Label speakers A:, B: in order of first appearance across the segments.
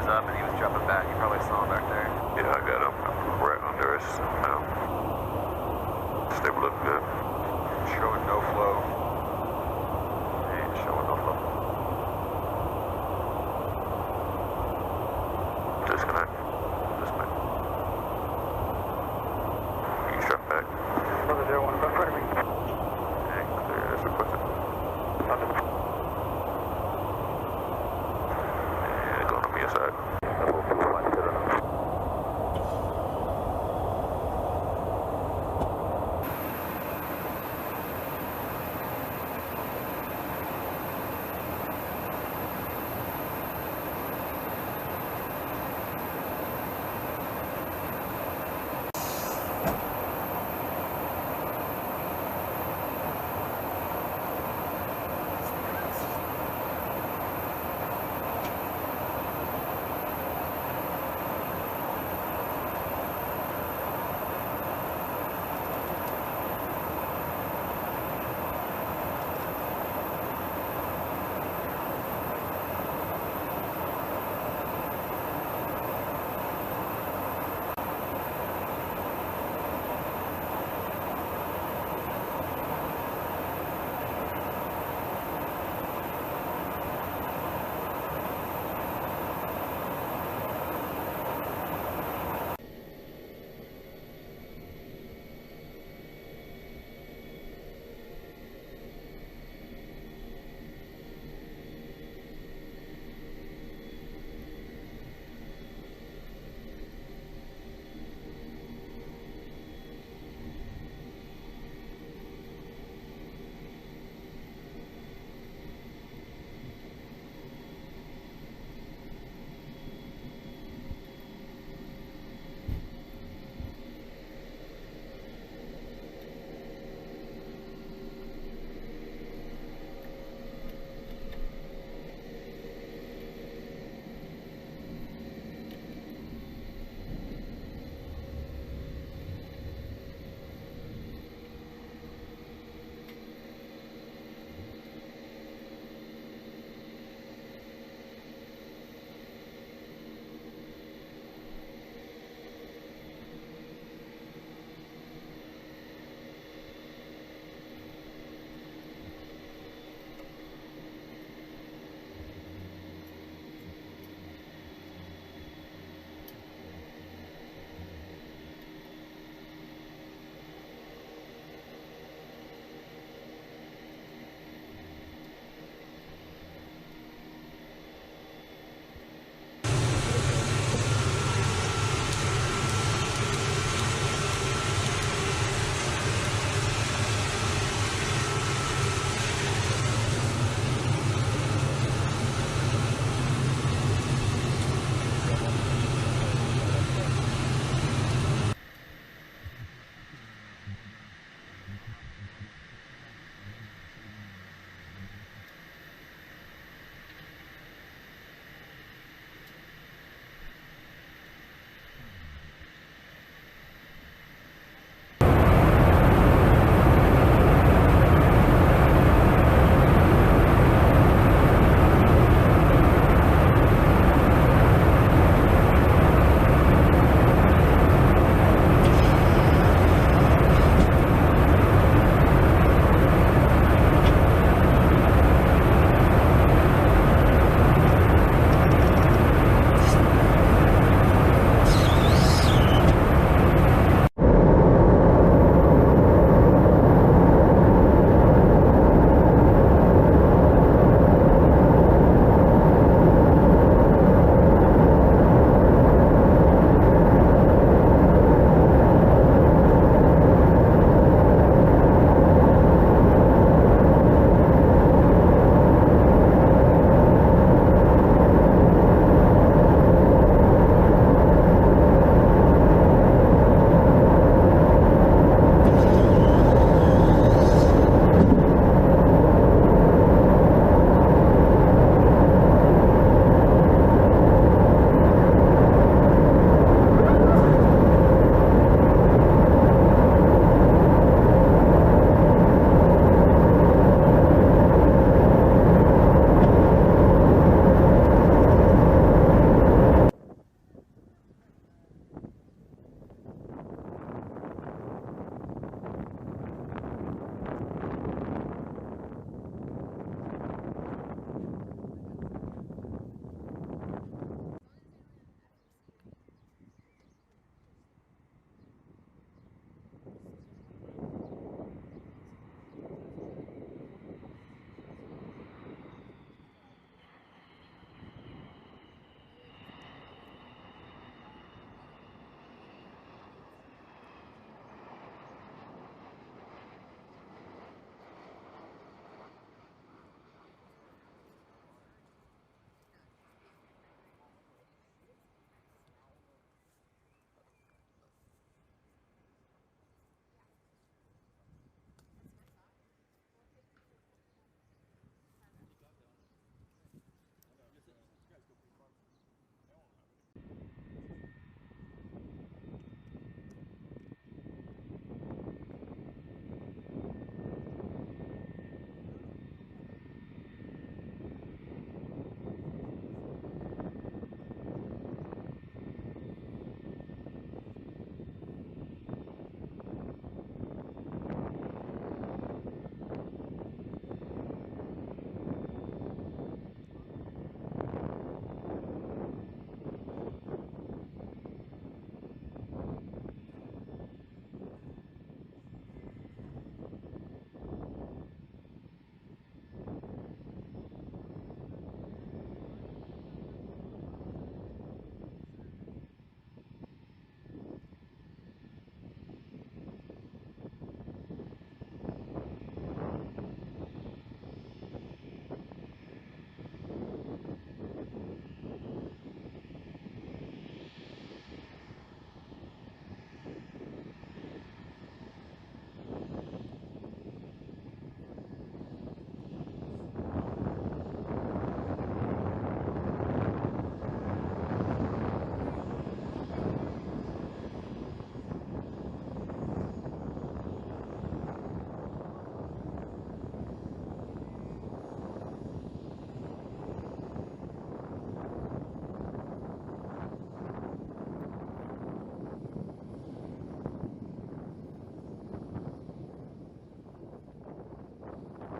A: up and he was dropping back. You probably saw him back there.
B: Yeah, I got him right under us now. Stable look good.
A: Showing no flow. Ain't showing no flow.
B: Disconnect. Disconnect. You can drop back.
C: Another 01 in front of me.
B: Okay, clear as requested. And going on your side.
C: Level 210.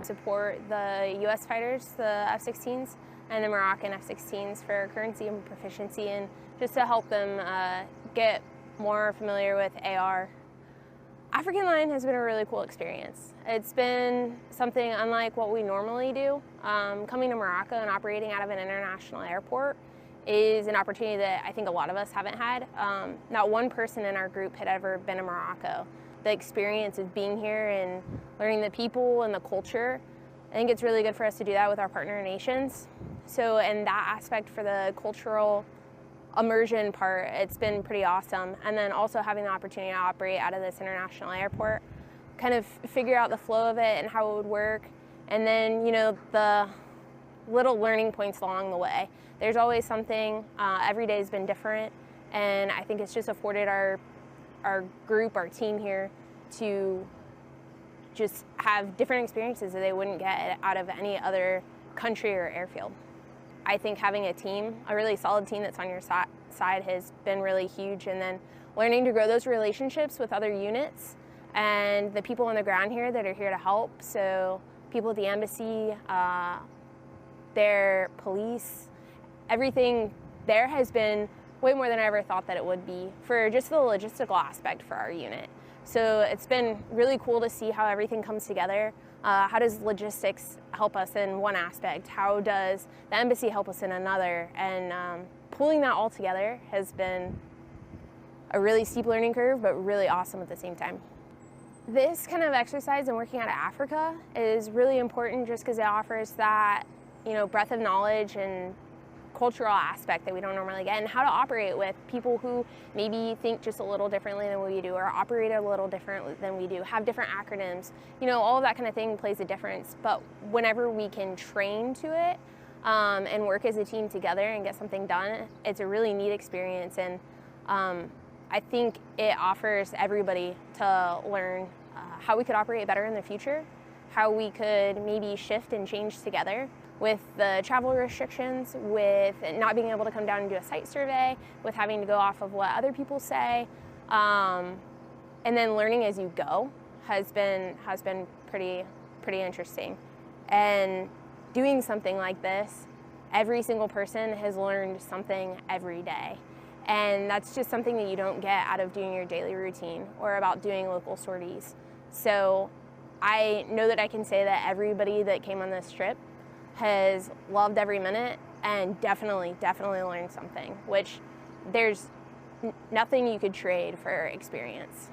D: support the US fighters, the F-16s, and the Moroccan F-16s for currency and proficiency, and just to help them get more familiar with AR. African line has been a really cool experience. It's been something unlike what we normally do. Coming to Morocco and operating out of an international airport is an opportunity that I think a lot of us haven't had. Not one person in our group had ever been to Morocco. The experience of being here and learning the people and the culture, I think it's really good for us to do that with our partner nations. So in that aspect, for the cultural immersion part, it's been pretty awesome. And then also having the opportunity to operate out of this international airport, kind of figure out the flow of it and how it would work. And then, you know, the little learning points along the way. There's always something, every day has been different. And I think it's just afforded our group, our team here, to just have different experiences that they wouldn't get out of any other country or airfield. I think having a team, a really solid team that's on your side has been really huge, and then learning to grow those relationships with other units and the people on the ground here that are here to help. So people at the embassy, their police, everything there has been way more than I ever thought that it would be for just the logistical aspect for our unit. So it's been really cool to see how everything comes together. How does logistics help us in one aspect? How does the embassy help us in another? And pulling that all together has been a really steep learning curve, but really awesome at the same time. This kind of exercise and working out of Africa is really important just because it offers that, you know, breadth of knowledge and cultural aspect that we don't normally get, and how to operate with people who maybe think just a little differently than we do, or operate a little differently than we do, have different acronyms. You know, all of that kind of thing plays a difference, but whenever we can train to it and work as a team together and get something done, it's a really neat experience. And I think it offers everybody to learn how we could operate better in the future, how we could maybe shift and change together with the travel restrictions, with not being able to come down and do a site survey, with having to go off of what other people say, and then learning as you go has been pretty interesting. And doing something like this, every single person has learned something every day. And that's just something that you don't get out of doing your daily routine or about doing local sorties. So I know that I can say that everybody that came on this trip has loved every minute and definitely learned something, which there's nothing you could trade for experience.